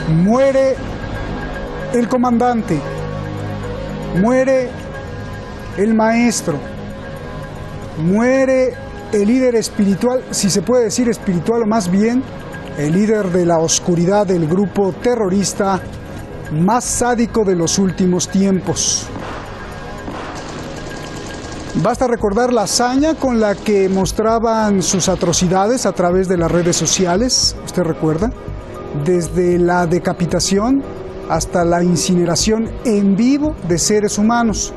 Muere el comandante, muere el maestro, muere el líder espiritual, si se puede decir espiritual, o más bien el líder de la oscuridad del grupo terrorista más sádico de los últimos tiempos. Basta recordar la hazaña con la que mostraban sus atrocidades a través de las redes sociales, ¿usted recuerda? Desde la decapitación hasta la incineración en vivo de seres humanos.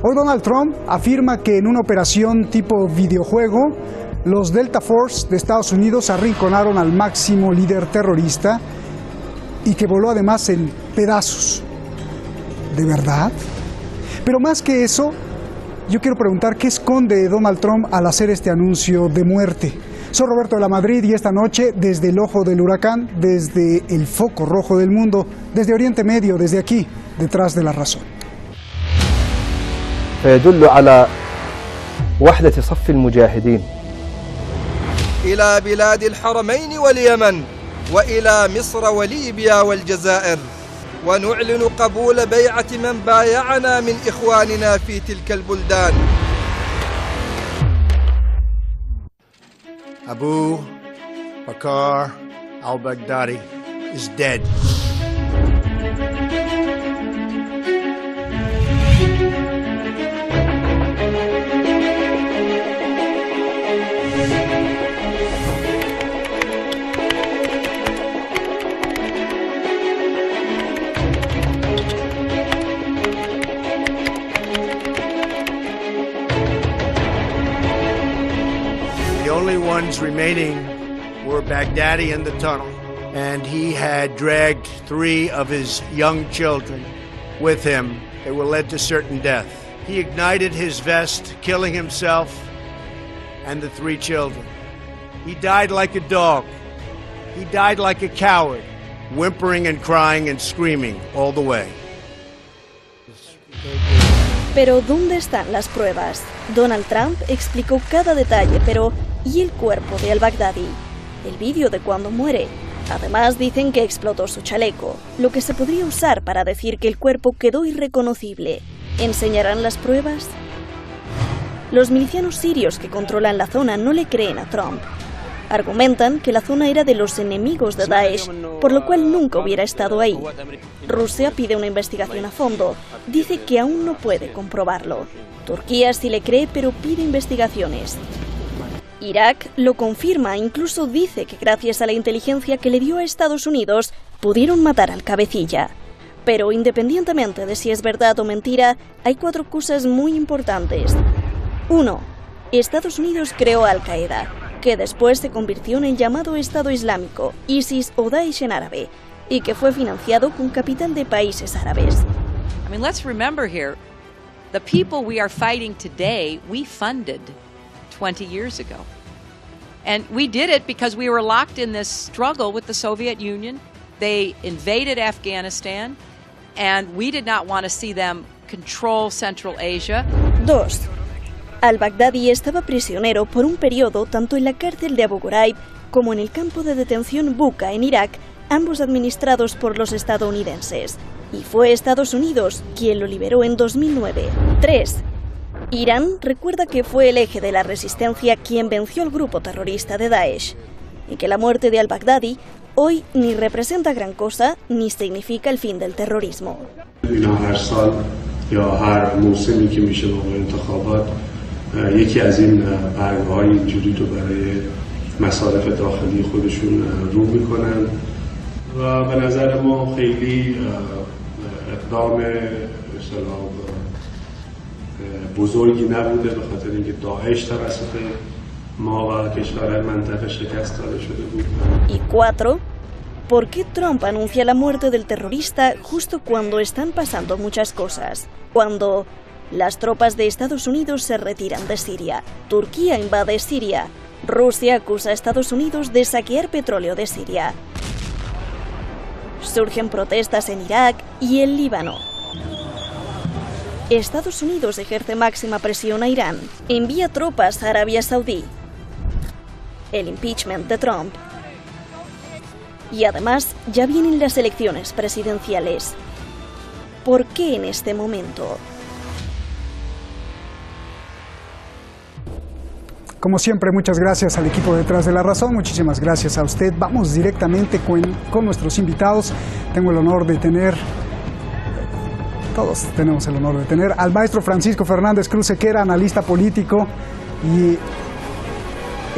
Hoy Donald Trump afirma que en una operación tipo videojuego, los Delta Force de Estados Unidos arrinconaron al máximo líder terrorista y que voló además en pedazos. ¿De verdad? Pero más que eso, yo quiero preguntar qué esconde Donald Trump al hacer este anuncio de muerte. Soy Roberto de la Madrid y esta noche, desde el ojo del huracán, desde el foco rojo del mundo, desde Oriente Medio, desde aquí, detrás de la razón. فيدل على وحدة صف المجاهدين إلى بلاد الحرمين واليمن وإلى مصر وليبيا والجزائر ونعلن قبول بيعة من بايعنا من إخواننا في تلك البلدان. Abu Bakr al-Baghdadi is dead. The only ones remaining were Baghdadi in the tunnel, and he had dragged 3 of his young children with him. They were led to certain death. He ignited his vest, killing himself and the 3 children. He died like a dog. He died like a coward, whimpering and crying and screaming all the way. Pero ¿dónde están las pruebas? Donald Trump explicó cada detalle, pero ¿y el cuerpo de al-Baghdadi? El vídeo de cuando muere. Además dicen que explotó su chaleco, lo que se podría usar para decir que el cuerpo quedó irreconocible. ¿Enseñarán las pruebas? Los milicianos sirios que controlan la zona no le creen a Trump. Argumentan que la zona era de los enemigos de Daesh, por lo cual nunca hubiera estado ahí. Rusia pide una investigación a fondo. Dice que aún no puede comprobarlo. Turquía sí le cree, pero pide investigaciones. Irak lo confirma, incluso dice que gracias a la inteligencia que le dio a Estados Unidos, pudieron matar al cabecilla. Pero independientemente de si es verdad o mentira, hay 4 cosas muy importantes. 1. Estados Unidos creó Al-Qaeda, que después se convirtió en el llamado Estado Islámico, ISIS o Daesh en árabe, y que fue financiado con capital de países árabes. I mean, let's remember here, the people we are fighting today, we funded 20 years ago. And we did it because we were locked in this struggle with the Soviet Union. They invaded Afghanistan, and we did not want to see them control Central Asia. 2. Al-Baghdadi estaba prisionero por un periodo tanto en la cárcel de Abu Ghraib como en el campo de detención Buqa en Irak, ambos administrados por los estadounidenses. Y fue Estados Unidos quien lo liberó en 2009. 3. Irán recuerda que fue el eje de la resistencia quien venció al grupo terrorista de Daesh, y que la muerte de al-Baghdadi hoy ni representa gran cosa ni significa el fin del terrorismo. یکی از این برگه‌های اینجوری رو برای مصارف داخلی خودشون رو میکنن و به نظر ما خیلی اقدام بزرگی نبوده به خاطر اینکه داعش توسط ما و کشورهای منطقه شکست داده شده بود. Y 4. ¿Por qué Trump anuncia la muerte del terrorista justo cuando están pasando muchas cosas? Cuando las tropas de Estados Unidos se retiran de Siria, Turquía invade Siria, Rusia acusa a Estados Unidos de saquear petróleo de Siria. Surgen protestas en Irak y el Líbano. Estados Unidos ejerce máxima presión a Irán, envía tropas a Arabia Saudí. El impeachment de Trump. Y además, ya vienen las elecciones presidenciales. ¿Por qué en este momento? Como siempre, muchas gracias al equipo Detrás de la Razón, muchísimas gracias a usted. Vamos directamente con nuestros invitados. Tengo el honor de tener, todos tenemos el honor de tener al maestro Francisco Fernández Cruz Sequera, analista político y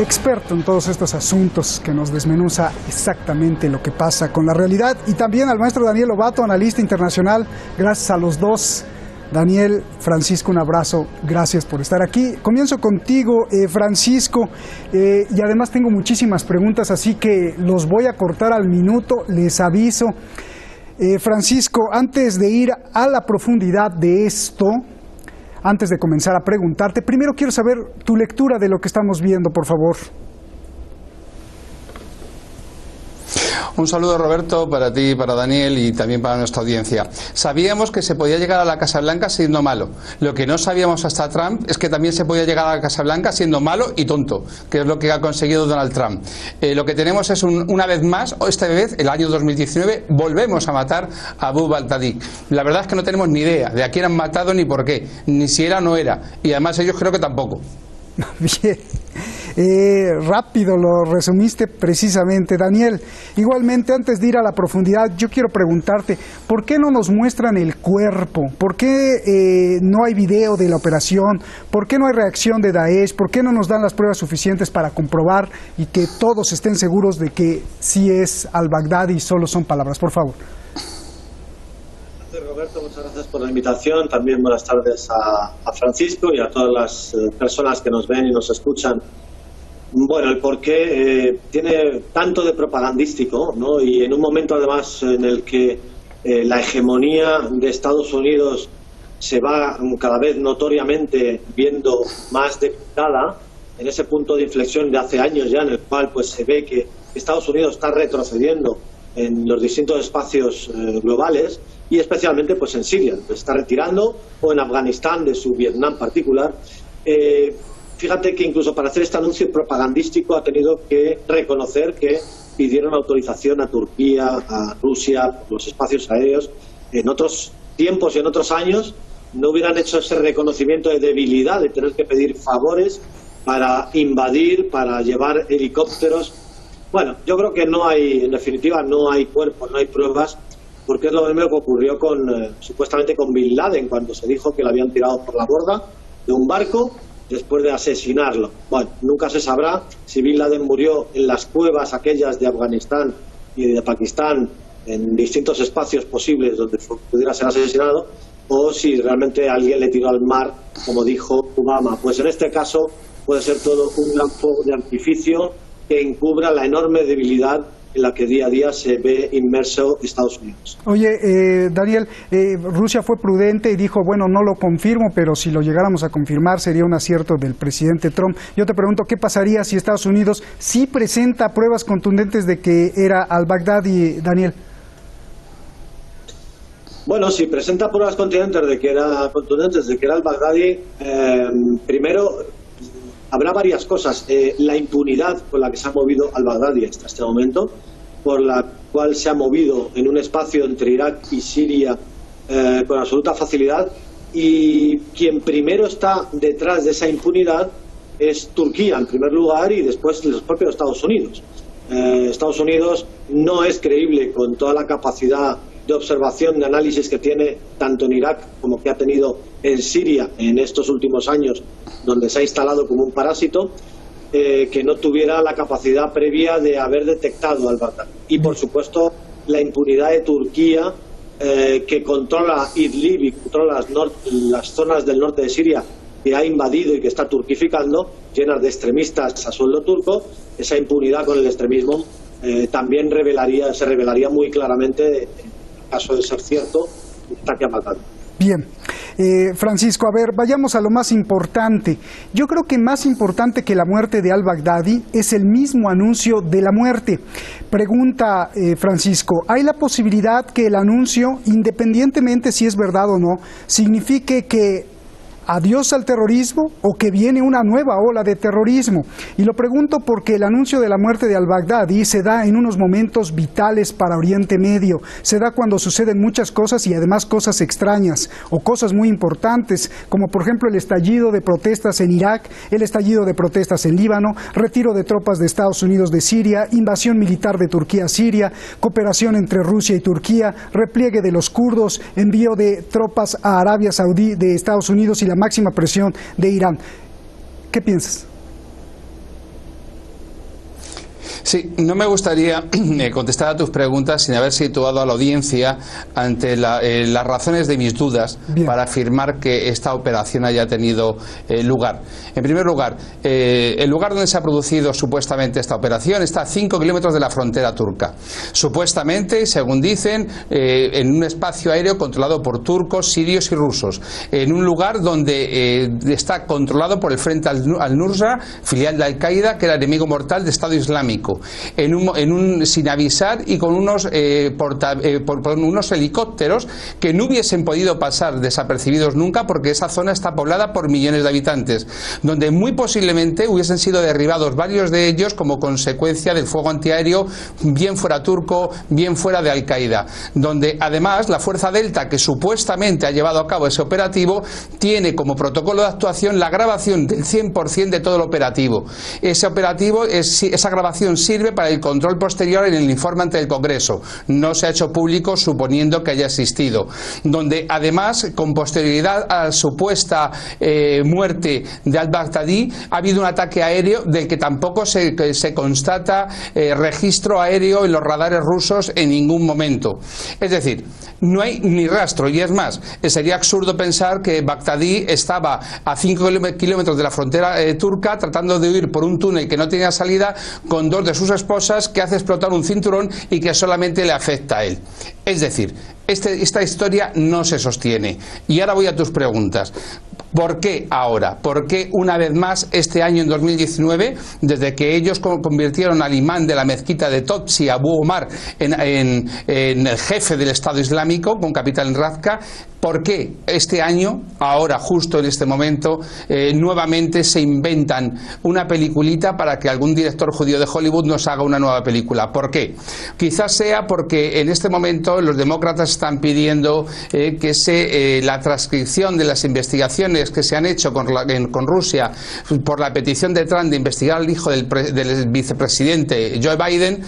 experto en todos estos asuntos que nos desmenuza exactamente lo que pasa con la realidad. Y también al maestro Daniel Lobato, analista internacional. Gracias a los dos. Daniel, Francisco, un abrazo, gracias por estar aquí. Comienzo contigo, Francisco, y además tengo muchísimas preguntas, así que los voy a cortar al minuto, les aviso. Francisco, antes de ir a la profundidad de esto, antes de comenzar a preguntarte, primero quiero saber tu lectura de lo que estamos viendo, por favor. Un saludo, Roberto, para ti, para Daniel y también para nuestra audiencia. Sabíamos que se podía llegar a la Casa Blanca siendo malo. Lo que no sabíamos hasta Trump es que también se podía llegar a la Casa Blanca siendo malo y tonto, que es lo que ha conseguido Donald Trump. Lo que tenemos es una vez más, esta vez, el año 2019, volvemos a matar a Abu Baghdadi. La verdad es que no tenemos ni idea de a quién han matado ni por qué, ni si era o no era. Y además ellos creo que tampoco. Bien. Rápido lo resumiste precisamente, Daniel. Igualmente, antes de ir a la profundidad, yo quiero preguntarte, ¿por qué no nos muestran el cuerpo? ¿Por qué no hay video de la operación? ¿Por qué no hay reacción de Daesh? ¿Por qué no nos dan las pruebas suficientes para comprobar y que todos estén seguros de que sí es al-Baghdadi y solo son palabras? Por favor. Roberto, muchas gracias por la invitación. También buenas tardes a Francisco y a todas las personas que nos ven y nos escuchan. Bueno, el porqué tiene tanto de propagandístico, ¿no? Y en un momento además en el que la hegemonía de Estados Unidos se va cada vez notoriamente viendo más debilitada, en ese punto de inflexión de hace años ya, en el cual pues se ve que Estados Unidos está retrocediendo en los distintos espacios globales y especialmente pues en Siria, se está retirando, o en Afganistán, de su Vietnam particular. Fíjate que incluso para hacer este anuncio propagandístico ha tenido que reconocer que pidieron autorización a Turquía, a Rusia, por los espacios aéreos. En otros tiempos y en otros años no hubieran hecho ese reconocimiento de debilidad, de tener que pedir favores para invadir, para llevar helicópteros. Bueno, yo creo que no hay, en definitiva, no hay cuerpos, no hay pruebas, porque es lo mismo que ocurrió supuestamente con Bin Laden, cuando se dijo que lo habían tirado por la borda de un barco después de asesinarlo. Bueno, nunca se sabrá si Bin Laden murió en las cuevas aquellas de Afganistán y de Pakistán, en distintos espacios posibles donde pudiera ser asesinado, o si realmente alguien le tiró al mar, como dijo Obama. Pues en este caso puede ser todo un gran fuego de artificio que encubra la enorme debilidad en la que día a día se ve inmerso Estados Unidos. Oye, Daniel, Rusia fue prudente y dijo, bueno, no lo confirmo, pero si lo llegáramos a confirmar sería un acierto del presidente Trump. Yo te pregunto, ¿qué pasaría si Estados Unidos sí presenta pruebas contundentes de que era al-Baghdadi, Daniel? Bueno, si presenta pruebas contundentes de que era al-Baghdadi, primero habrá varias cosas. La impunidad con la que se ha movido al-Baghdadi hasta este momento, por la cual se ha movido en un espacio entre Irak y Siria con absoluta facilidad, y quien primero está detrás de esa impunidad es Turquía, en primer lugar, y después los propios Estados Unidos. Estados Unidos no es creíble con toda la capacidad de observación, de análisis que tiene tanto en Irak como que ha tenido en Siria en estos últimos años, donde se ha instalado como un parásito, que no tuviera la capacidad previa de haber detectado al-Baghdadi. Y por supuesto la impunidad de Turquía, que controla Idlib y controla las zonas del norte de Siria, que ha invadido y que está turquificando, llenas de extremistas a sueldo turco. Esa impunidad con el extremismo también se revelaría muy claramente, en caso de ser cierto, el ataque a Bagdad. Bien. Francisco, a ver, vayamos a lo más importante. Yo creo que más importante que la muerte de al-Baghdadi es el mismo anuncio de la muerte. Pregunta Francisco, ¿hay la posibilidad que el anuncio, independientemente si es verdad o no, signifique que ¿Adiós al terrorismo o que viene una nueva ola de terrorismo? Y lo pregunto porque el anuncio de la muerte de al-Baghdadi se da en unos momentos vitales para Oriente Medio. Se da cuando suceden muchas cosas y además cosas extrañas o cosas muy importantes, como por ejemplo el estallido de protestas en Irak, el estallido de protestas en Líbano, retiro de tropas de Estados Unidos de Siria, invasión militar de Turquía a Siria, cooperación entre Rusia y Turquía, repliegue de los kurdos, envío de tropas a Arabia Saudí de Estados Unidos y la máxima presión de Irán. ¿Qué piensas? Sí, no me gustaría contestar a tus preguntas sin haber situado a la audiencia ante las razones de mis dudas para afirmar que esta operación haya tenido lugar. En primer lugar, el lugar donde se ha producido supuestamente esta operación está a 5 kilómetros de la frontera turca. Supuestamente, según dicen, en un espacio aéreo controlado por turcos, sirios y rusos. En un lugar donde está controlado por el Frente al-Nusra, filial de Al-Qaeda, que era enemigo mortal de Estado Islámico. Sin avisar y con unos helicópteros que no hubiesen podido pasar desapercibidos nunca, porque esa zona está poblada por millones de habitantes, donde muy posiblemente hubiesen sido derribados varios de ellos como consecuencia del fuego antiaéreo, bien fuera turco, bien fuera de Al-Qaeda, donde además la Fuerza Delta, que supuestamente ha llevado a cabo ese operativo, tiene como protocolo de actuación la grabación del 100% de todo el operativo. Esa grabación sirve para el control posterior en el informe ante el Congreso. No se ha hecho público suponiendo que haya existido. Donde además, con posterioridad a la supuesta muerte de al-Baghdadi, ha habido un ataque aéreo del que tampoco se constata registro aéreo en los radares rusos en ningún momento. Es decir, no hay ni rastro, y es más, sería absurdo pensar que Baghdadi estaba a 5 kilómetros de la frontera turca tratando de huir por un túnel que no tenía salida con dos de sus esposas, que hace explotar un cinturón y que solamente le afecta a él. Es decir, esta historia no se sostiene. Y ahora voy a tus preguntas. ¿Por qué ahora? ¿Por qué una vez más este año, en 2019, desde que ellos convirtieron al imán de la mezquita de Totsi, Abu Omar, en el jefe del Estado Islámico, con capital en Raqqa, ¿por qué este año, ahora justo en este momento, nuevamente se inventan una peliculita para que algún director judío de Hollywood nos haga una nueva película? ¿Por qué? Quizás sea porque en este momento los demócratas están pidiendo que la transcripción de las investigaciones que se han hecho con Rusia por la petición de Trump de investigar al hijo del vicepresidente Joe Biden,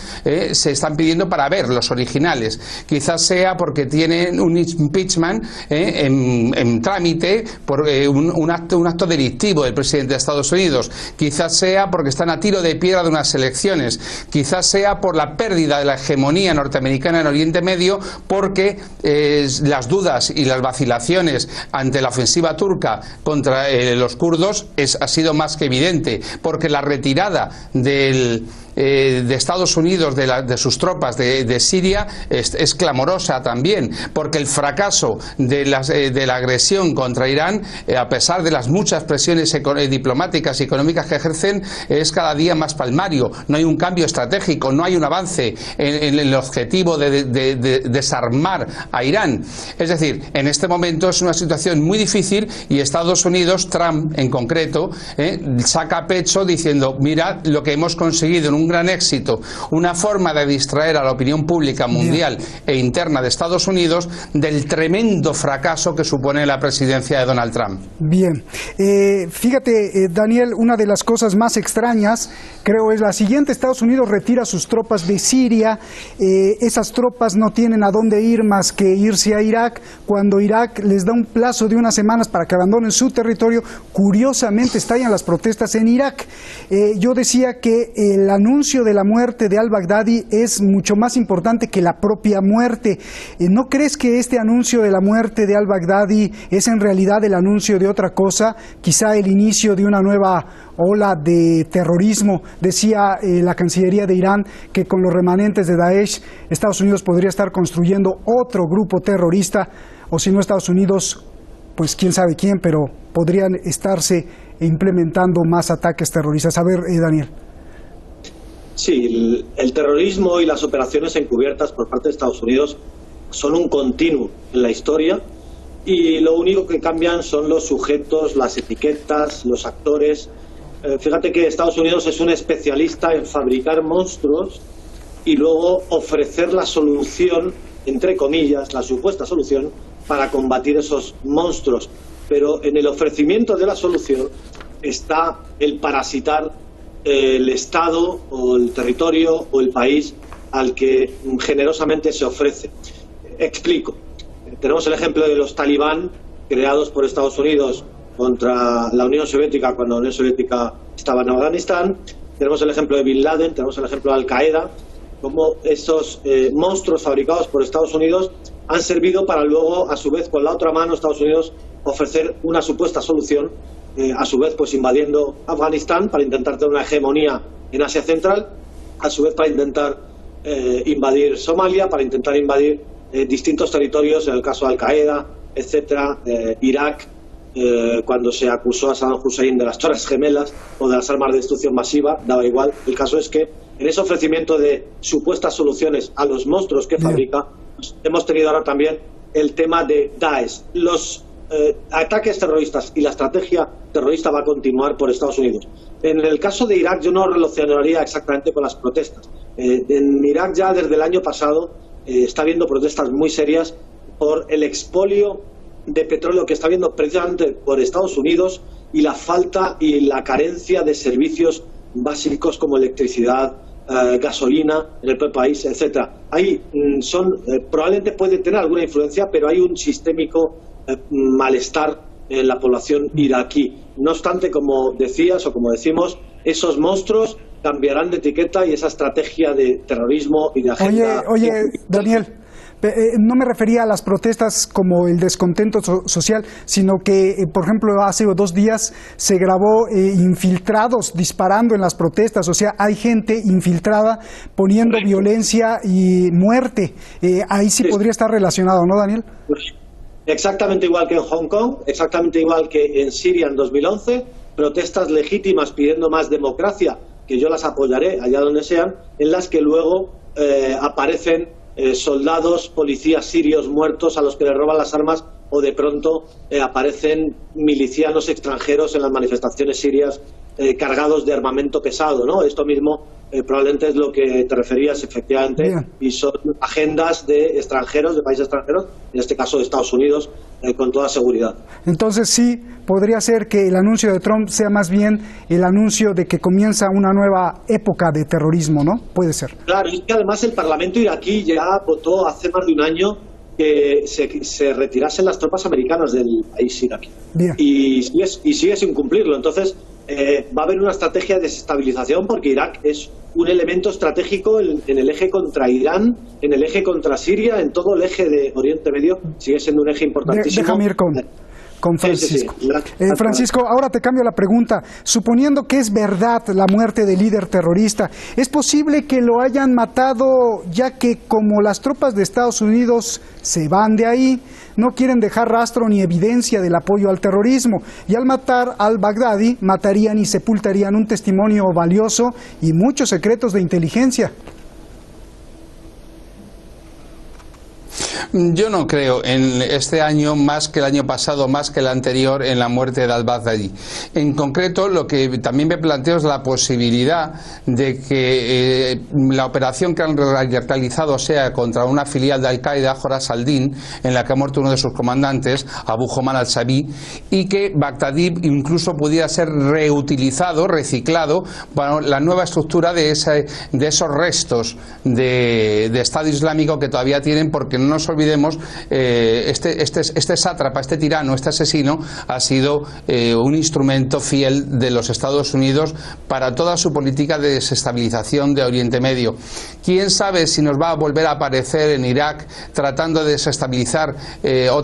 se están pidiendo para ver los originales. Quizás sea porque tienen un impeachment en trámite por un acto delictivo del presidente de Estados Unidos. Quizás sea porque están a tiro de piedra de unas elecciones. Quizás sea por la pérdida de la hegemonía norteamericana en Oriente Medio, porque las dudas y las vacilaciones ante la ofensiva turca contra los kurdos ha sido más que evidente, porque la retirada de Estados Unidos de sus tropas de Siria es clamorosa también, porque el fracaso de la agresión contra Irán, a pesar de las muchas presiones diplomáticas y económicas que ejercen, es cada día más palmario. No hay un cambio estratégico, no hay un avance en el objetivo de desarmar a Irán. Es decir, en este momento es una situación muy difícil y Estados Unidos, Trump en concreto, saca pecho diciendo: mirad lo que hemos conseguido en un gran éxito, una forma de distraer a la opinión pública mundial e interna de Estados Unidos del tremendo fracaso que supone la presidencia de Donald Trump. Bien, fíjate, Daniel, una de las cosas más extrañas, creo, es la siguiente. Estados Unidos retira sus tropas de Siria, esas tropas no tienen a dónde ir más que irse a Irak. Cuando Irak les da un plazo de unas semanas para que abandonen su territorio, curiosamente estallan las protestas en Irak. Yo decía que el anuncio de la muerte de al-Baghdadi es mucho más importante que la propia muerte. ¿No crees que este anuncio de la muerte de al-Baghdadi es en realidad el anuncio de otra cosa? Quizá el inicio de una nueva ola de terrorismo. Decía la Cancillería de Irán que con los remanentes de Daesh, Estados Unidos podría estar construyendo otro grupo terrorista, o si no Estados Unidos, pues quién sabe quién, pero podrían estarse implementando más ataques terroristas. A ver, Daniel. Sí, el terrorismo y las operaciones encubiertas por parte de Estados Unidos son un continuo en la historia y lo único que cambian son los sujetos, las etiquetas, los actores. Fíjate que Estados Unidos es un especialista en fabricar monstruos y luego ofrecer la solución, entre comillas, la supuesta solución para combatir esos monstruos. Pero en el ofrecimiento de la solución está el parasitar el Estado o el territorio o el país al que generosamente se ofrece. Explico. Tenemos el ejemplo de los talibán creados por Estados Unidos contra la Unión Soviética cuando la Unión Soviética estaba en Afganistán. Tenemos el ejemplo de Bin Laden, tenemos el ejemplo de Al Qaeda, como esos monstruos fabricados por Estados Unidos han servido para luego, a su vez, con la otra mano, Estados Unidos ofrecer una supuesta solución, a su vez pues invadiendo Afganistán para intentar tener una hegemonía en Asia Central, a su vez para intentar invadir Somalia, para intentar invadir distintos territorios, en el caso de Al Qaeda, etcétera, Irak, cuando se acusó a Saddam Hussein de las Torres Gemelas o de las armas de destrucción masiva, daba igual. El caso es que en ese ofrecimiento de supuestas soluciones a los monstruos que fabrica, pues, hemos tenido ahora también el tema de Daesh. Los ataques terroristas y la estrategia terrorista va a continuar por Estados Unidos. En el caso de Irak yo no relacionaría exactamente con las protestas. En Irak ya desde el año pasado está habiendo protestas muy serias por el expolio de petróleo que está habiendo precisamente por Estados Unidos y la falta y la carencia de servicios básicos como electricidad, gasolina en el propio país, etcétera. Ahí probablemente puede tener alguna influencia, pero hay un sistémico malestar en la población iraquí. No obstante, como decías o como decimos, esos monstruos cambiarán de etiqueta y esa estrategia de terrorismo y de agenda... Oye, Daniel, no me refería a las protestas como el descontento social, sino que, por ejemplo, hace 2 días se grabó infiltrados disparando en las protestas, o sea, hay gente infiltrada poniendo violencia y muerte. Ahí sí podría estar relacionado, ¿no, Daniel? Exactamente igual que en Hong Kong, exactamente igual que en Siria en 2011, protestas legítimas pidiendo más democracia, que yo las apoyaré allá donde sean, en las que luego aparecen soldados, policías sirios muertos a los que les roban las armas, o de pronto aparecen milicianos extranjeros en las manifestaciones sirias cargados de armamento pesado, ¿no? Esto mismo probablemente es lo que te referías efectivamente. Bien. Y son agendas de extranjeros, de países extranjeros, en este caso de Estados Unidos, con toda seguridad. Entonces sí, podría ser que el anuncio de Trump sea más bien el anuncio de que comienza una nueva época de terrorismo, ¿no? Puede ser. Claro, y que además el Parlamento iraquí ya votó hace más de un año que se retirasen las tropas americanas del país iraquí. Bien. Y sigue sin cumplirlo. Entonces va a haber una estrategia de desestabilización porque Irak es un elemento estratégico en el eje contra Irán, en el eje contra Siria, en todo el eje de Oriente Medio, sigue siendo un eje importantísimo. Déjame ir con Francisco. Sí. Francisco, ahora te cambio la pregunta. Suponiendo que es verdad la muerte del líder terrorista, ¿es posible que lo hayan matado ya que como las tropas de Estados Unidos se van de ahí, no quieren dejar rastro ni evidencia del apoyo al terrorismo? Y al matar al Baghdadi, matarían y sepultarían un testimonio valioso y muchos secretos de inteligencia. Yo no creo en este año, más que el año pasado, más que el anterior, en la muerte de al-Baghdadi. En concreto, lo que también me planteo es la posibilidad de que la operación que han realizado sea contra una filial de Al-Qaeda, Joras al-Din, en la que ha muerto uno de sus comandantes, Abu Homan al-Sabi, y que Baghdadi incluso pudiera ser reutilizado, reciclado, para la nueva estructura de esos restos de Estado Islámico que todavía tienen, porque no nos olvidemos, este sátrapa, este tirano, este asesino ha sido un instrumento fiel de los Estados Unidos para toda su política de desestabilización de Oriente Medio. ¿Quién sabe si nos va a volver a aparecer en Irak tratando de desestabilizar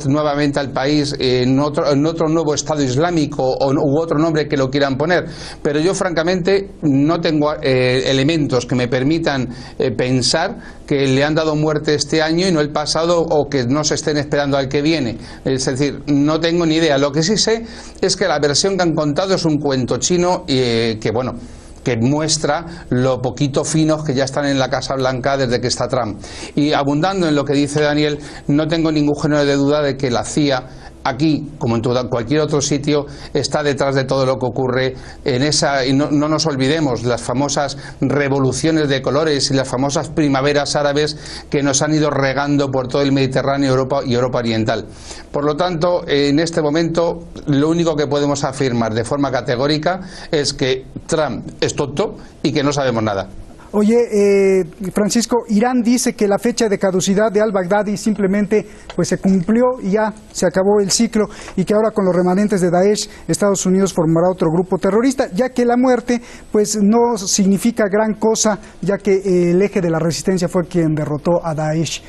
nuevamente al país en otro nuevo Estado Islámico u otro nombre que lo quieran poner? Pero yo francamente no tengo elementos que me permitan pensar que le han dado muerte este año y no el pasado, o que no se estén esperando al que viene. Es decir, no tengo ni idea. Lo que sí sé es que la versión que han contado es un cuento chino que muestra lo poquito finos que ya están en la Casa Blanca desde que está Trump. Y abundando en lo que dice Daniel, no tengo ningún género de duda de que la CIA aquí, como en cualquier otro sitio, está detrás de todo lo que ocurre en esa, y no nos olvidemos, las famosas revoluciones de colores y las famosas primaveras árabes que nos han ido regando por todo el Mediterráneo, Europa y Europa Oriental. Por lo tanto, en este momento, lo único que podemos afirmar de forma categórica es que Trump es tonto y que no sabemos nada. Oye, Francisco, Irán dice que la fecha de caducidad de al-Baghdadi simplemente pues se cumplió y ya se acabó el ciclo, y que ahora con los remanentes de Daesh Estados Unidos formará otro grupo terrorista, ya que la muerte pues no significa gran cosa, ya que el eje de la resistencia fue quien derrotó a Daesh.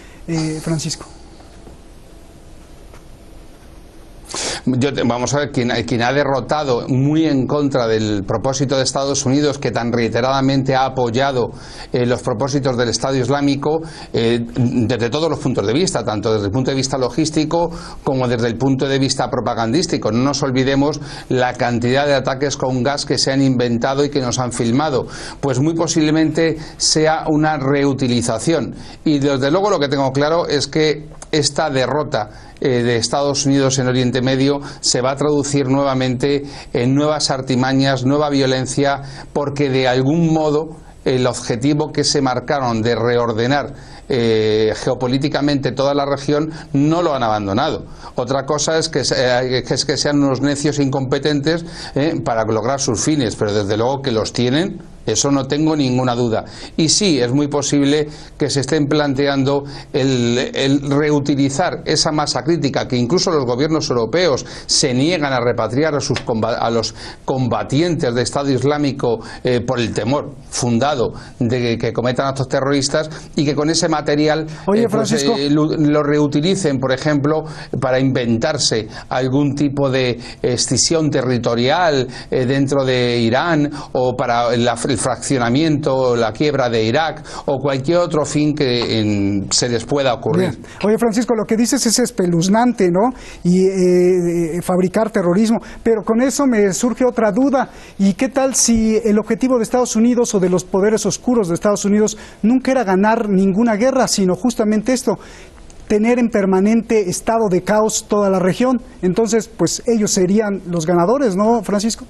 Francisco. Vamos a ver, quien ha derrotado muy en contra del propósito de Estados Unidos, que tan reiteradamente ha apoyado los propósitos del Estado Islámico desde todos los puntos de vista, tanto desde el punto de vista logístico como desde el punto de vista propagandístico. No nos olvidemos la cantidad de ataques con gas que se han inventado y que nos han filmado. Pues muy posiblemente sea una reutilización. Y desde luego lo que tengo claro es que esta derrota de Estados Unidos en Oriente Medio se va a traducir nuevamente en nuevas artimañas, nueva violencia, porque de algún modo el objetivo que se marcaron de reordenar geopolíticamente toda la región no lo han abandonado. Otra cosa es que sean unos necios incompetentes para lograr sus fines, pero desde luego que los tienen, eso no tengo ninguna duda. Y sí, es muy posible que se estén planteando el reutilizar esa masa crítica que incluso los gobiernos europeos se niegan a repatriar a los combatientes de Estado Islámico por el temor fundado de que cometan actos terroristas, y que con ese material lo reutilicen, por ejemplo, para inventarse algún tipo de escisión territorial dentro de Irán, o para el fraccionamiento, la quiebra de Irak, o cualquier otro fin que se les pueda ocurrir. Bien. Oye, Francisco, lo que dices es espeluznante, ¿no? Y fabricar terrorismo, pero con eso me surge otra duda. ¿Y qué tal si el objetivo de Estados Unidos o de los poderes oscuros de Estados Unidos nunca era ganar ninguna guerra, sino justamente esto, tener en permanente estado de caos toda la región? Entonces, pues ellos serían los ganadores, ¿no, Francisco?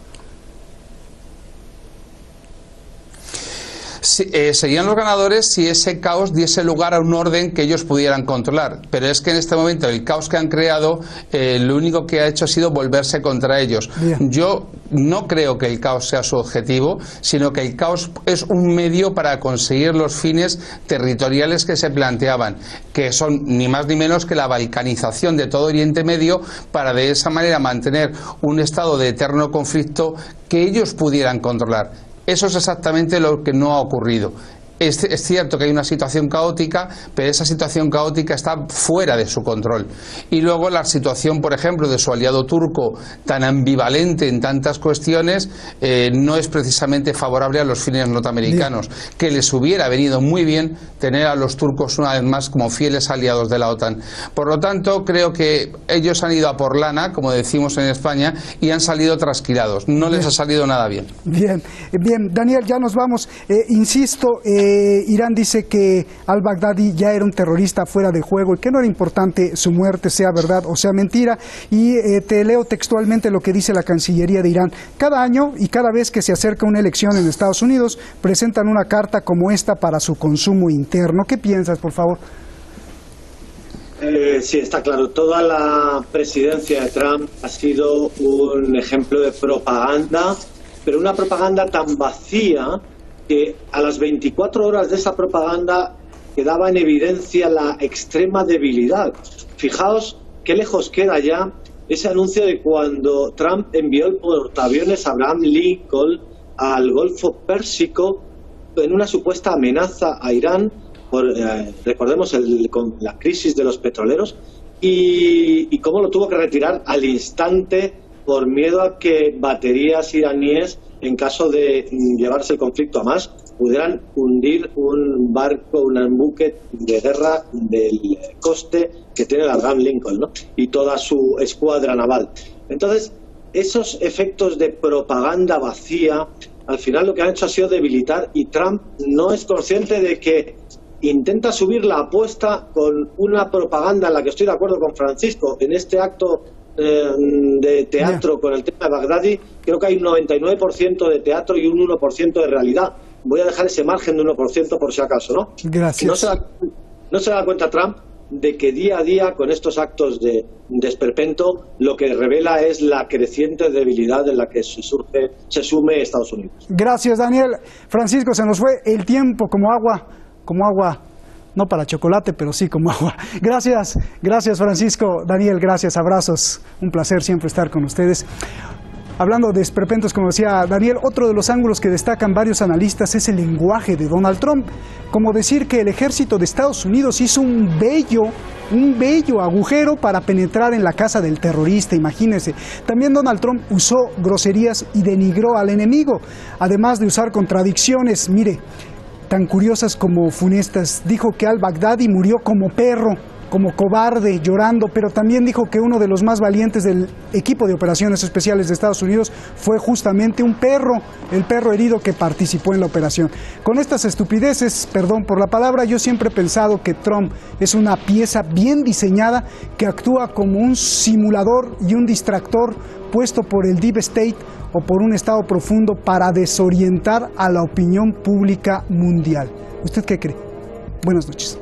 Serían los ganadores si ese caos diese lugar a un orden que ellos pudieran controlar, pero es que en este momento el caos que han creado lo único que ha hecho ha sido volverse contra ellos. Bien. Yo no creo que el caos sea su objetivo, sino que el caos es un medio para conseguir los fines territoriales que se planteaban, que son ni más ni menos que la balcanización de todo Oriente Medio, para de esa manera mantener un estado de eterno conflicto que ellos pudieran controlar. Eso es exactamente lo que no ha ocurrido. Es cierto que hay una situación caótica, pero esa situación caótica está fuera de su control. Y luego la situación, por ejemplo, de su aliado turco, tan ambivalente en tantas cuestiones, no es precisamente favorable a los fines norteamericanos. Bien. Que les hubiera venido muy bien tener a los turcos una vez más como fieles aliados de la OTAN. Por lo tanto, creo que ellos han ido a por lana, como decimos en España, y han salido trasquilados. No les ha salido nada bien. Bien, Daniel, ya nos vamos. Insisto, Irán dice que al-Baghdadi ya era un terrorista fuera de juego y que no era importante su muerte, sea verdad o sea mentira. Y te leo textualmente lo que dice la Cancillería de Irán. Cada año y cada vez que se acerca una elección en Estados Unidos, presentan una carta como esta para su consumo interno. ¿Qué piensas, por favor? Sí, está claro. Toda la presidencia de Trump ha sido un ejemplo de propaganda, pero una propaganda tan vacía que a las 24 horas de esa propaganda quedaba en evidencia la extrema debilidad. Fijaos qué lejos queda ya ese anuncio de cuando Trump envió el portaaviones Abraham Lincoln al Golfo Pérsico en una supuesta amenaza a Irán por, recordemos, con la crisis de los petroleros, y cómo lo tuvo que retirar al instante por miedo a que baterías iraníes, en caso de llevarse el conflicto a más, pudieran hundir un barco, un buque de guerra del coste que tiene el Abraham Lincoln, ¿no? Y toda su escuadra naval. Entonces, esos efectos de propaganda vacía, al final lo que han hecho ha sido debilitar, y Trump no es consciente de que intenta subir la apuesta con una propaganda en la que estoy de acuerdo con Francisco. En este acto de teatro con el tema de Baghdadi, creo que hay un 99% de teatro y un 1% de realidad. Voy a dejar ese margen de 1% por si acaso, ¿no? Gracias. No se da cuenta Trump de que día a día, con estos actos de esperpento, lo que revela es la creciente debilidad en la que se sume Estados Unidos. Gracias, Daniel. Francisco, se nos fue el tiempo como agua, no para chocolate, pero sí como agua. Gracias, Francisco. Daniel, gracias, abrazos. Un placer siempre estar con ustedes. Hablando de esperpentos, como decía Daniel, otro de los ángulos que destacan varios analistas es el lenguaje de Donald Trump. Como decir que el ejército de Estados Unidos hizo un bello agujero para penetrar en la casa del terrorista, imagínense. También Donald Trump usó groserías y denigró al enemigo, además de usar contradicciones, mire, tan curiosas como funestas. Dijo que al-Baghdadi murió como perro, como cobarde, llorando, pero también dijo que uno de los más valientes del equipo de operaciones especiales de Estados Unidos fue justamente un perro, el perro herido que participó en la operación. Con estas estupideces, perdón por la palabra, yo siempre he pensado que Trump es una pieza bien diseñada que actúa como un simulador y un distractor puesto por el Deep State o por un Estado profundo para desorientar a la opinión pública mundial. ¿Usted qué cree? Buenas noches.